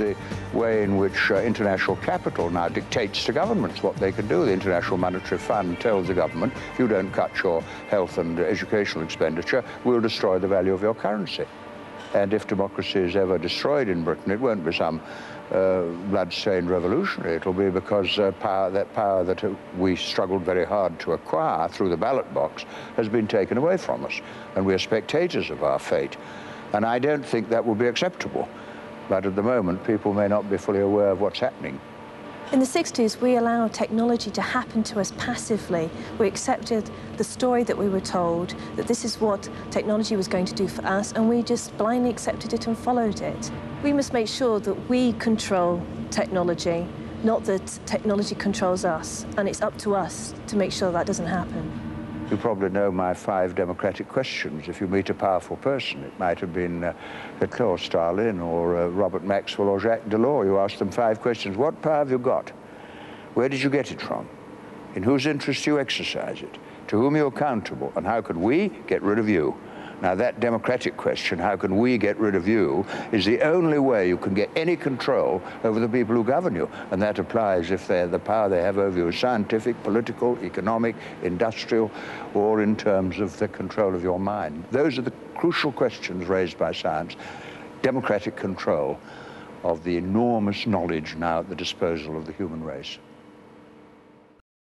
the way in which international capital now dictates to governments what they can do. The International Monetary Fund tells the government, if you don't cut your health and educational expenditure, we'll destroy the value of your currency. And if democracy is ever destroyed in Britain, it won't be some blood-stained revolutionary. It'll be because that power that we struggled very hard to acquire through the ballot box has been taken away from us, and we're spectators of our fate. And I don't think that will be acceptable. But at the moment, people may not be fully aware of what's happening. In the 60s, we allowed technology to happen to us passively. We accepted the story that we were told, that this is what technology was going to do for us, and we just blindly accepted it and followed it. We must make sure that we control technology, not that technology controls us, and it's up to us to make sure that doesn't happen. You probably know my 5 democratic questions. If you meet a powerful person, it might have been Hitler or Stalin or Robert Maxwell or Jacques Delors. You ask them 5 questions. What power have you got? Where did you get it from? In whose interest do you exercise it? To whom are you accountable? And how could we get rid of you? Now, that democratic question, how can we get rid of you, is the only way you can get any control over the people who govern you. And that applies if the power they have over you is scientific, political, economic, industrial, or in terms of the control of your mind. Those are the crucial questions raised by science. Democratic control of the enormous knowledge now at the disposal of the human race.